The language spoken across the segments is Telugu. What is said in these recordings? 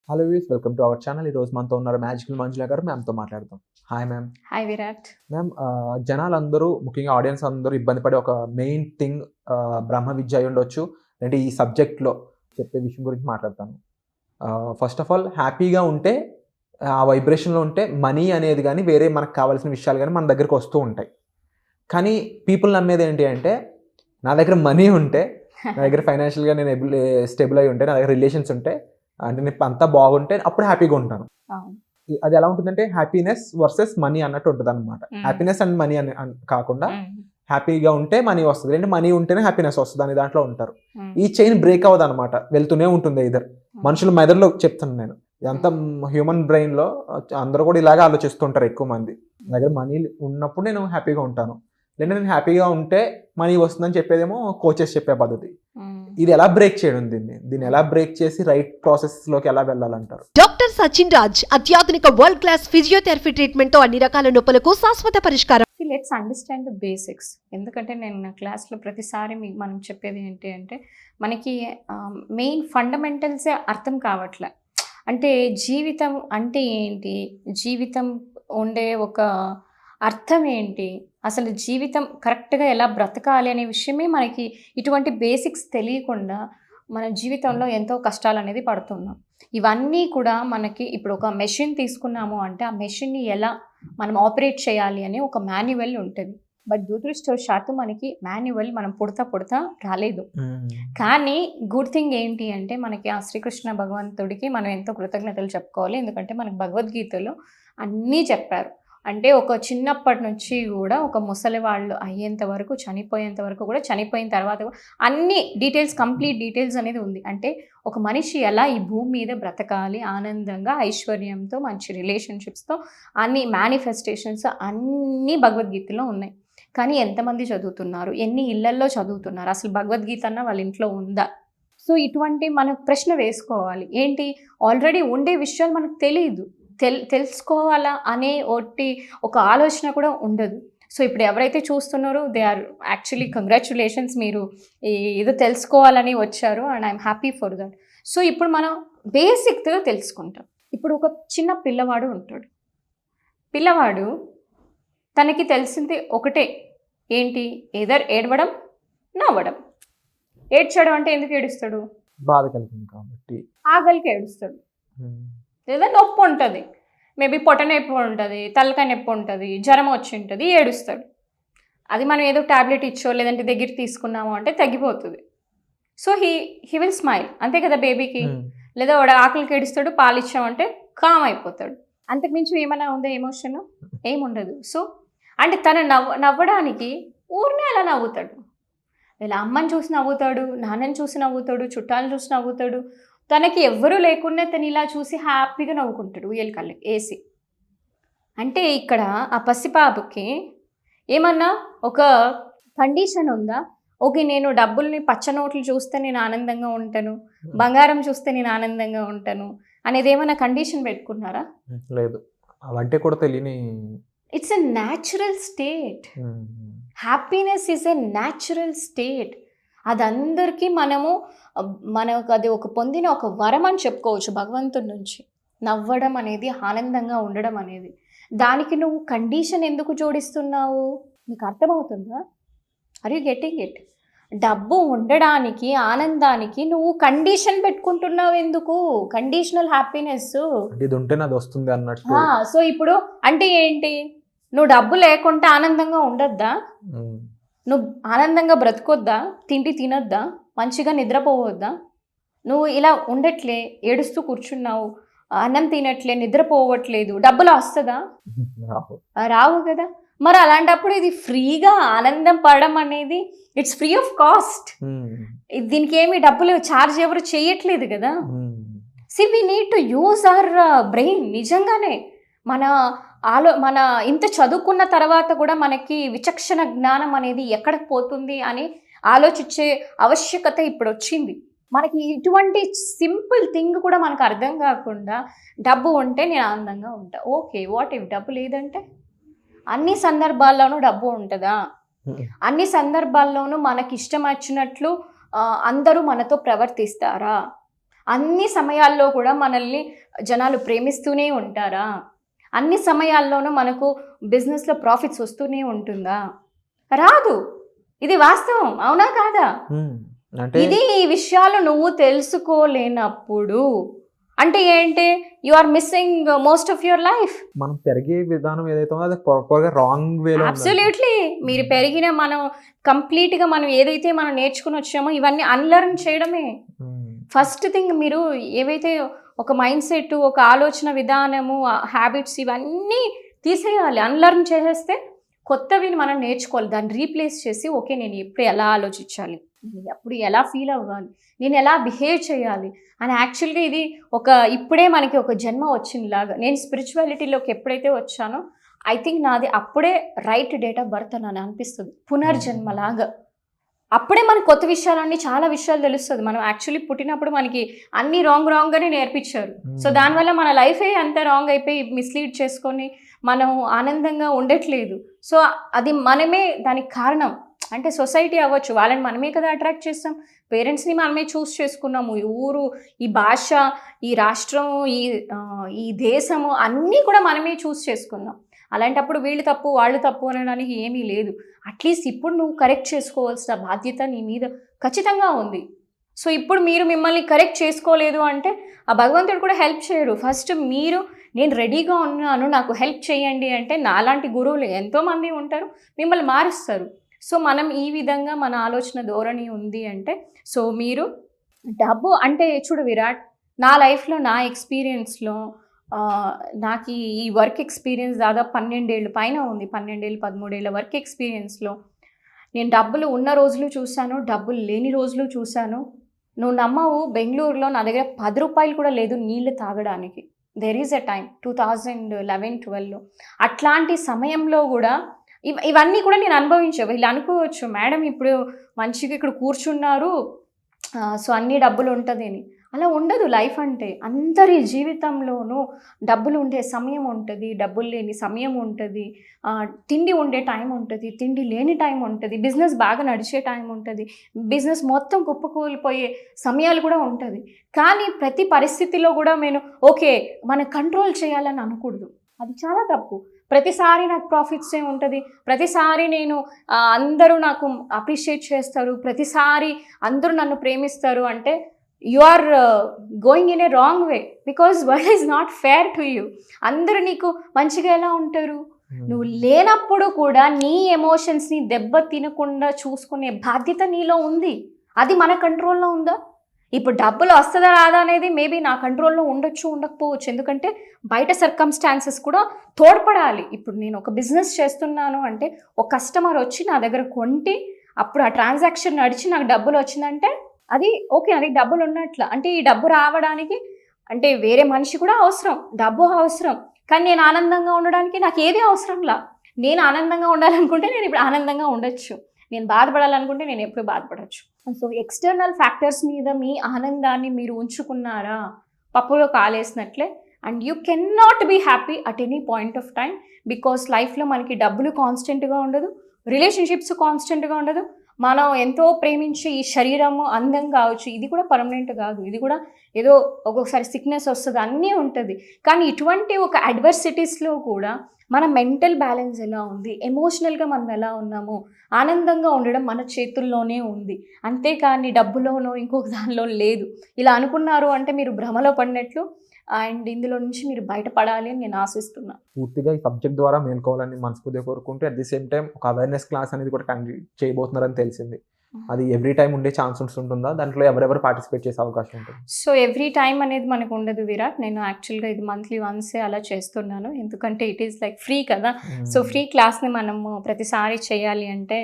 Hello views, welcome to our channel. ఈరోజు మనతో ఉన్నారు మ్యాజికల్ మంజుల గారు. మ్యామ్తో మాట్లాడతాం. Hi ma'am. Hi Virat. Ma'am, జనాలందరూ ముఖ్యంగా ఆడియన్స్ అందరూ ఇబ్బంది పడే ఒక మెయిన్ థింగ్ బ్రహ్మ విద్య అయి ఉండొచ్చు. అంటే ఈ సబ్జెక్ట్లో చెప్పే విషయం గురించి మాట్లాడతాను. ఫస్ట్ ఆఫ్ ఆల్ హ్యాపీగా ఉంటే, ఆ వైబ్రేషన్లో ఉంటే మనీ అనేది కానీ వేరే మనకు కావాల్సిన విషయాలు కానీ మన దగ్గరికి వస్తూ ఉంటాయి. కానీ పీపుల్ నమ్మేది ఏంటి అంటే, నా దగ్గర మనీ ఉంటే, నా దగ్గర ఫైనాన్షియల్గా నేను స్టేబుల్ అయి ఉంటే, నా దగ్గర రిలేషన్స్ ఉంటే, అంటే నేను అంతా బాగుంటే అప్పుడు హ్యాపీగా ఉంటాను. అది ఎలా ఉంటుందంటే హ్యాపీనెస్ వర్సెస్ మనీ అన్నట్టు ఉంటుంది అనమాట. హ్యాపీనెస్ అండ్ మనీ అని కాకుండా హ్యాపీగా ఉంటే మనీ వస్తుంది, అంటే మనీ ఉంటేనే హ్యాపీనెస్ వస్తుంది అని దాంట్లో ఉంటారు. ఈ చైన్ బ్రేక్ అవ్వదు అనమాట, వెళ్తూనే ఉంటుంది. ఇద్దరు మనుషుల మెదడులో చెప్తాను నేను, ఇదంతా హ్యూమన్ బ్రెయిన్లో అందరూ కూడా ఇలాగే ఆలోచిస్తుంటారు ఎక్కువ మంది. నా దగ్గర మనీ ఉన్నప్పుడు నేను హ్యాపీగా ఉంటాను, లేదా నేను హ్యాపీగా ఉంటే మనీ వస్తుందని చెప్పేదేమో కోచెస్ చెప్పే పద్ధతి. ఇది ఎలా బ్రేక్ చేయడం, దీన్ని ఎలా బ్రేక్ చేసి రైట్ ప్రాసెస్ లోకి ఎలా వెళ్ళాలంటారు? డాక్టర్ సచిన్ రాజ్ అత్యాధునిక వరల్డ్ క్లాస్ ఫిజియోథెరపీ ట్రీట్మెంట్ తో అన్ని రకాల నొప్పులకు శాశ్వత పరిష్కారం. Let's understand the basics. ఎందుకంటే నేను నా క్లాస్లో ప్రతిసారి మనం చెప్పేది ఏంటి అంటే, మనకి మెయిన్ ఫండమెంటల్సే అర్థం కావట్లే. అంటే జీవితం అంటే ఏంటి, జీవితం ఉండే ఒక అర్థం ఏంటి, అసలు జీవితం కరెక్ట్గా ఎలా బ్రతకాలి అనే విషయమే మనకి ఇటువంటి బేసిక్స్ తెలియకుండా మన జీవితంలో ఎంతో కష్టాలు అనేది పడుతున్నాం. ఇవన్నీ కూడా మనకి ఇప్పుడు ఒక మెషిన్ తీసుకున్నాము అంటే, ఆ మెషిన్ని ఎలా మనం ఆపరేట్ చేయాలి అని ఒక మాన్యువల్ ఉంటుంది. బట్ దురదృష్టవశాత్తు మనకి మాన్యువల్ మనం పుడతా రాలేదు. కానీ గుడ్ థింగ్ ఏంటి అంటే, మనకి ఆ శ్రీకృష్ణ భగవంతుడికి మనం ఎంతో కృతజ్ఞతలు చెప్పుకోవాలి. ఎందుకంటే మనకు భగవద్గీతలో అన్నీ చెప్పారు. అంటే ఒక చిన్నప్పటి నుంచి కూడా ఒక ముసలి వాళ్ళు అయ్యేంత వరకు, చనిపోయేంత వరకు కూడా, చనిపోయిన తర్వాత కూడా అన్ని డీటెయిల్స్, కంప్లీట్ డీటెయిల్స్ అనేది ఉంది. అంటే ఒక మనిషి ఎలా ఈ భూమి మీద బ్రతకాలి ఆనందంగా, ఐశ్వర్యంతో, మంచి రిలేషన్షిప్స్తో, అన్ని మేనిఫెస్టేషన్స్ అన్నీ భగవద్గీతలో ఉన్నాయి. కానీ ఎంతమంది చదువుతున్నారు, ఎన్ని ఇళ్లల్లో చదువుతున్నారు, అసలు భగవద్గీత అన్న వాళ్ళ ఇంట్లో ఉందా? సో ఇటువంటి మనం ప్రశ్న వేసుకోవాలి. ఏంటి, ఆల్రెడీ ఉండే విషయాలు మనకు తెలియదు, తెలుసుకోవాలా అనే ఒక ఆలోచన కూడా ఉండదు. సో ఇప్పుడు ఎవరైతే చూస్తున్నారో దే ఆర్ యాక్చువల్లీ కంగ్రాచ్యులేషన్స్, మీరు ఏదో తెలుసుకోవాలని వచ్చారు and I'm happy for that. So ఇప్పుడు మనం బేసిక్గా తెలుసుకుంటాం. ఇప్పుడు ఒక చిన్న పిల్లవాడు ఉంటాడు. పిల్లవాడు తనకి తెలిసింది ఒకటే ఏంటి, ఏదర్ ఏడవడం, నవ్వడం. ఏడ్చడం అంటే ఎందుకు ఏడుస్తాడు? బాధ కలిగింది కాబట్టి. ఆకలికి ఏడుస్తాడు, లేదా నొప్పి ఉంటుంది, మేబీ పొట్ట నొప్పి ఉంటుంది, తలకాయ నొప్పి ఉంటుంది, జ్వరం వచ్చి ఉంటుంది, ఏడుస్తాడు. అది మనం ఏదో ట్యాబ్లెట్ ఇచ్చో లేదంటే దగ్గర తీసుకున్నామో అంటే తగ్గిపోతుంది. సో హీ విల్ స్మైల్, అంతే కదా బేబీకి. లేదా వాడు ఆకలికి ఏడుస్తాడు, పాలు ఇచ్చామంటే కామ్ అయిపోతాడు. అంతకుమించి ఏమైనా ఉందా ఎమోషన్? ఏముండదు. సో అంటే తను నవ్వడానికి ఊరినే అలా నవ్వుతాడు. ఇలా అమ్మని చూసి నవ్వుతాడు, నాన్నని చూసి నవ్వుతాడు, చుట్టాలను చూసి నవ్వుతాడు. తనకి ఎవ్వరూ లేకుండా తను ఇలా చూసి హ్యాపీగా నవ్వుకుంటాడు ఉయ్యల కళ్ళు వేసి. అంటే ఇక్కడ ఆ పసిపాపకి ఏమన్నా ఒక కండిషన్ ఉందా? ఓకే, నేను డబ్బుల్ని పచ్చ నోట్లు చూస్తే నేను ఆనందంగా ఉంటాను, బంగారం చూస్తే నేను ఆనందంగా ఉంటాను అనేది ఏమైనా కండిషన్ పెట్టుకున్నారా? లేదు, అవంటే కూడా తెలియని. It's a natural state. Happiness is a natural state. అదందరికీ మనకు అది ఒక పొందిన ఒక వరం అని చెప్పుకోవచ్చు భగవంతుడి నుంచి. నవ్వడం అనేది, ఆనందంగా ఉండడం అనేది. దానికి నువ్వు కండిషన్ ఎందుకు జోడిస్తున్నావు? నీకు అర్థమవుతుందా? Are you getting it? డబ్బు ఉండడానికి, ఆనందానికి నువ్వు కండిషన్ పెట్టుకుంటున్నావు ఎందుకు? కండిషనల్ హ్యాపీనెస్ ఇది ఉంటే నాది వస్తుంది అన్నట్టు. సో ఇప్పుడు అంటే ఏంటి, నువ్వు డబ్బు లేకుంటే ఆనందంగా ఉండొద్దా? నువ్వు ఆనందంగా బ్రతకొద్దా? తిండి తినొద్దా? మంచిగా నిద్రపోవద్దా? నువ్వు ఇలా ఉండట్లే, ఏడుస్తూ కూర్చున్నావు, అన్నం తినట్లే, నిద్రపోవట్లేదు, డబ్బులు వస్తుందా? రావు కదా. మరి అలాంటప్పుడు ఇది ఫ్రీగా ఆనందం పడడం అనేది ఇట్స్ ఫ్రీ ఆఫ్ కాస్ట్. దీనికి ఏమి డబ్బులు ఛార్జ్ ఎవరు చేయట్లేదు కదా. See we need to use our brain. నిజంగానే మన ఇంత చదువుకున్న తర్వాత కూడా మనకి విచక్షణ జ్ఞానం అనేది ఎక్కడ పోతుంది అని ఆలోచించే ఆవశ్యకత ఇప్పుడు వచ్చింది. మనకి ఇటువంటి సింపుల్ థింగ్ కూడా మనకు అర్థం కాకుండా డబ్బు ఉంటే నేను ఆనందంగా ఉంటా. ఓకే, వాట్ ఇఫ్ డబ్బు లేదంటే? అన్ని సందర్భాల్లోనూ డబ్బు ఉంటుందా? అన్ని సందర్భాల్లోనూ మనకి ఇష్టం వచ్చినట్లు అందరూ మనతో ప్రవర్తిస్తారా? అన్ని సమయాల్లో కూడా మనల్ని జనాలు ప్రేమిస్తూనే ఉంటారా? అన్ని సమయాల్లోనూ మనకు బిజినెస్లో ప్రాఫిట్స్ వస్తూనే ఉంటుందా? రాదు. ఇది వాస్తవం, అవునా కాదా? అంటే ఇది ఈ విషయాలు నువ్వు తెలుసుకోలేనప్పుడు అంటే ఏంటి, you are missing most of your life. మనం పెరిగే విధానం ఏదైతే ఉందో అది ప్రాపర్గా రాంగ్ వేలో అబ్సల్యూట్లీ. మీరు పెరిగిన మనం కంప్లీట్గా మనం ఏదైతే మనం నేర్చుకుని వచ్చామో ఇవన్నీ అన్లర్న్ చేయడమే ఫస్ట్ థింగ్. మీరు ఏవైతే ఒక మైండ్ సెట్, ఒక ఆలోచన విధానము, హ్యాబిట్స్ ఇవన్నీ తీసేయాలి. అన్లర్న్ చేసేస్తే కొత్తవిని మనం నేర్చుకోవాలి. దాన్ని రీప్లేస్ చేసి ఓకే నేను ఎప్పుడు ఎలా ఆలోచించాలి, నేను ఎప్పుడు ఎలా ఫీల్ అవ్వాలి, నేను ఎలా బిహేవ్ చేయాలి అని. యాక్చువల్గా ఇది ఇప్పుడే మనకి ఒక జన్మ వచ్చిందిలాగా. నేను స్పిరిచువాలిటీలోకి ఎప్పుడైతే వచ్చానో ఐ థింక్ నాది అప్పుడే రైట్ డేట్ ఆఫ్ బర్త్ అని అనిపిస్తుంది, పునర్జన్మలాగా. అప్పుడే మనకు కొత్త విషయాలన్నీ చాలా విషయాలు తెలుస్తుంది. మనం యాక్చువల్లీ పుట్టినప్పుడు మనకి అన్ని రాంగ్గానే నేర్పించారు. సో దానివల్ల మన లైఫే అంత రాంగ్ అయిపోయి మిస్లీడ్ చేసుకొని మనం ఆనందంగా ఉండట్లేదు. సో అది మనమే దానికి కారణం. అంటే సొసైటీ అవ్వచ్చు, వాళ్ళని మనమే కదా అట్రాక్ట్ చేస్తాం. పేరెంట్స్ని మనమే చూస్ చేసుకున్నాము. ఈ ఊరు, ఈ భాష, ఈ రాష్ట్రం, ఈ దేశము అన్నీ కూడా మనమే చూస్ చేసుకున్నాం. అలాంటప్పుడు వీళ్ళు తప్పు వాళ్ళు తప్పు అనడానికి ఏమీ లేదు. అట్లీస్ట్ ఇప్పుడు నువ్వు కరెక్ట్ చేసుకోవాల్సిన బాధ్యత నీ మీద ఖచ్చితంగా ఉంది. సో ఇప్పుడు మీరు మిమ్మల్ని కరెక్ట్ చేసుకోలేదు అంటే ఆ భగవంతుడు కూడా హెల్ప్ చేయరు. ఫస్ట్ మీరు నేను రెడీగా ఉన్నాను నాకు హెల్ప్ చేయండి అంటే నాలాంటి గురువులు ఎంతోమంది ఉంటారు, మిమ్మల్ని మారుస్తారు. సో మనం ఈ విధంగా మన ఆలోచన ధోరణి ఉంది అంటే, సో మీరు డబ్బు అంటే చూడు విరాట్, నా లైఫ్లో నా ఎక్స్పీరియన్స్లో నాకు ఈ వర్క్ ఎక్స్పీరియన్స్ దాదాపు 12 ఏళ్ళు పైన ఉంది. 12 ఏళ్ళు 13 ఏళ్ళ వర్క్ ఎక్స్పీరియన్స్లో నేను డబ్బులు ఉన్న రోజులు చూశాను, డబ్బులు లేని రోజులు చూశాను. నువ్వు నమ్మవు, బెంగళూరులో నా దగ్గర 10 రూపాయలు కూడా లేదు నీళ్ళు తాగడానికి. దెర్ ఈజ్ ఎ టైం 2011-12లో. అట్లాంటి సమయంలో కూడా ఇవన్నీ కూడా నేను అనుభవించా. వీళ్ళు అనుకోవచ్చు మేడం ఇప్పుడు మంచిగా ఇక్కడ కూర్చున్నారు సో అన్ని డబ్బులు ఉంటుంది అని. అలా ఉండదు లైఫ్ అంటే. అందరి జీవితంలోనూ డబ్బులు ఉండే సమయం ఉంటుంది, డబ్బులు లేని సమయం ఉంటుంది, తిండి ఉండే టైం ఉంటుంది, తిండి లేని టైం ఉంటుంది, బిజినెస్ బాగా నడిచే టైం ఉంటుంది, బిజినెస్ మొత్తం కుప్పకూలిపోయే సమయాలు కూడా ఉంటుంది. కానీ ప్రతి పరిస్థితిలో కూడా నేను ఓకే మనం కంట్రోల్ చేయాలని అనకూడదు. అది చాలా తప్పు. ప్రతిసారి నాకు ప్రాఫిట్సే ఉంటుంది, ప్రతిసారి నేను అందరూ నాకు అప్రిషియేట్ చేస్తారు, ప్రతిసారి అందరూ నన్ను ప్రేమిస్తారు అంటే you are going in a wrong way. Because world is not fair to you. అందరూ నీకు మంచిగా ఎలా ఉంటారు? నువ్వు లేనప్పుడు కూడా నీ ఎమోషన్స్ని దెబ్బ తినకుండా చూసుకునే బాధ్యత నీలో ఉంది. అది మన కంట్రోల్లో ఉందా? ఇప్పుడు డబ్బులు వస్తుందా రాదా అనేది మేబీ నా కంట్రోల్లో ఉండొచ్చు ఉండకపోవచ్చు. ఎందుకంటే బయట సర్కమ్స్టాన్సెస్ కూడా తోడ్పడాలి. ఇప్పుడు నేను ఒక బిజినెస్ చేస్తున్నాను అంటే ఒక కస్టమర్ వచ్చి నా దగ్గర కొంటే అప్పుడు ఆ ట్రాన్సాక్షన్ నడిచి నాకు డబ్బులు వచ్చిందంటే అది ఓకే, అది డబ్బులు ఉన్నట్ల. అంటే ఈ డబ్బు రావడానికి అంటే వేరే మనిషి కూడా అవసరం, డబ్బు అవసరం. కానీ నేను ఆనందంగా ఉండడానికి నాకు ఏది అవసరంలా. నేను ఆనందంగా ఉండాలనుకుంటే నేను ఇప్పుడు ఆనందంగా ఉండొచ్చు, నేను బాధపడాలనుకుంటే నేను ఎప్పుడు బాధపడచ్చు. సో ఎక్స్టర్నల్ ఫ్యాక్టర్స్ మీద మీ ఆనందాన్ని మీరు ఉంచుకున్నారా పప్పులో కాలేసినట్లే. And you can not be happy at any point of time. Because లైఫ్లో మనకి డబ్బులు కాన్స్టెంట్గా ఉండదు, రిలేషన్షిప్స్ కాన్స్టెంట్గా ఉండదు. మనం ఎంతో ప్రేమించి ఈ శరీరము అందం కావచ్చు, ఇది కూడా పర్మనెంట్ కాదు, ఇది కూడా ఏదో ఒక్కొక్కసారి సిక్నెస్ వస్తుంది, అన్నీ ఉంటుంది. కానీ ఇటువంటి ఒక అడ్వర్సిటీస్లో కూడా మన మెంటల్ బ్యాలెన్స్ ఎలా ఉంది, ఎమోషనల్గా మనం ఎలా ఉన్నాము, ఆనందంగా ఉండడం మన చేతుల్లోనే ఉంది. అంతేకాని డబ్బులోనో ఇంకొక దానిలో లేదు. ఇలా అనుకున్నారు అంటే మీరు భ్రమలో పడినట్లు. అండ్ ఇందులో నుంచి మీరు బయటపడాలి అని నేను ఆశిస్తున్నా. పూర్తిగా ఈ సబ్జెక్ట్ ద్వారా మేల్కోవాలని మనస్ఫూర్తిగా కోరుకుంటూ అట్ ది సేమ్ టైం ఒక అవేర్నెస్ క్లాస్ అనేది కూడా కండక్ట్ చేయబోతున్నారని తెలిసింది. అది ఎవ్రీ టైం ఉండే ఛాన్స్ ఉంటుందా? దాంట్లో ఎవరెవరు పార్టిసిపేట్ చేసే అవకాశం ఉంటుంది? సో ఎవ్రీ టైం అనేది మనకు ఉండదు విరాట్. నేను యాక్చువల్గా ఇది మంత్లీ వన్సే అలా చేస్తున్నాను. ఎందుకంటే ఇట్ ఈస్ లైక్ ఫ్రీ కదా. సో ఫ్రీ క్లాస్ని మనము ప్రతిసారి చేయాలి అంటే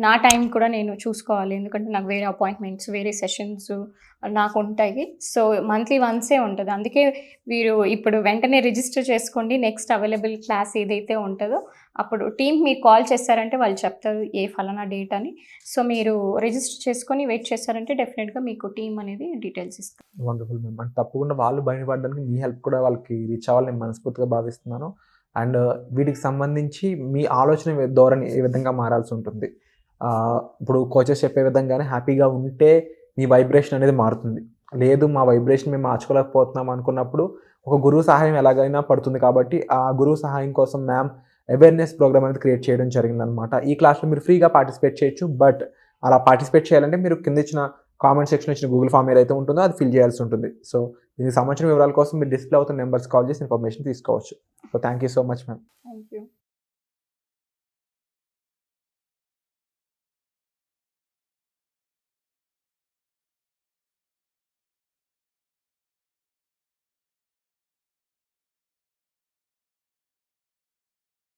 నా టైం కూడా నేను చూసుకోవాలి. ఎందుకంటే నాకు వేరే అపాయింట్మెంట్స్, వేరే సెషన్స్ నాకు ఉంటాయి. సో మంత్లీ వన్సే ఉంటుంది. అందుకే మీరు ఇప్పుడు వెంటనే రిజిస్టర్ చేసుకోండి. నెక్స్ట్ అవైలబుల్ క్లాస్ ఏదైతే ఉంటుందో అప్పుడు టీమ్ మీరు కాల్ చేస్తారంటే వాళ్ళు చెప్తారు ఏ ఫలానా డేట్ అని. సో మీరు రిజిస్టర్ చేసుకొని వెయిట్ చేస్తారంటే డెఫినెట్గా మీకు టీమ్ అనేది డీటెయిల్స్ ఇస్తారు. Wonderful ma'am. అంటే తప్పకుండా వాళ్ళు బయటపడడానికి మీ హెల్ప్ కూడా వాళ్ళకి రీచ్ అవ్వాలని నేను మనస్ఫూర్తిగా భావిస్తున్నాను. అండ్ వీటికి సంబంధించి మీ ఆలోచన ధోరణి ఏ విధంగా మారాల్సి ఉంటుంది? ఇప్పుడు కోచెస్ చెప్పే విధంగానే హ్యాపీగా ఉంటే మీ వైబ్రేషన్ అనేది మారుతుంది. లేదు మా వైబ్రేషన్ మేము మార్చుకోలేకపోతున్నాం అనుకున్నప్పుడు ఒక గురువు సహాయం ఎలాగైనా పడుతుంది. కాబట్టి ఆ గురువు సహాయం కోసం మ్యామ్ అవేర్నెస్ ప్రోగ్రామ్ అనేది క్రియేట్ చేయడం జరిగిందనమాట. ఈ క్లాస్లో మీరు ఫ్రీగా పార్టిసిపేట్ చేయొచ్చు. బట్ అలా పార్టిసిపేట్ చేయాలంటే మీరు కింద ఇచ్చిన కామెంట్ సెక్షన్ ఇచ్చిన గూగుల్ ఫామ్ ఏదైతే ఉంటుందో అది ఫిల్ చేయాల్సి ఉంటుంది. సో దీనికి సంబంధించిన వివరాల కోసం మీరు డిస్ప్లే అవుతున్న నెంబర్స్ కాల్ చేసి ఇన్ఫర్మేషన్ తీసుకోవచ్చు. So thank you so much ma'am. Thank you.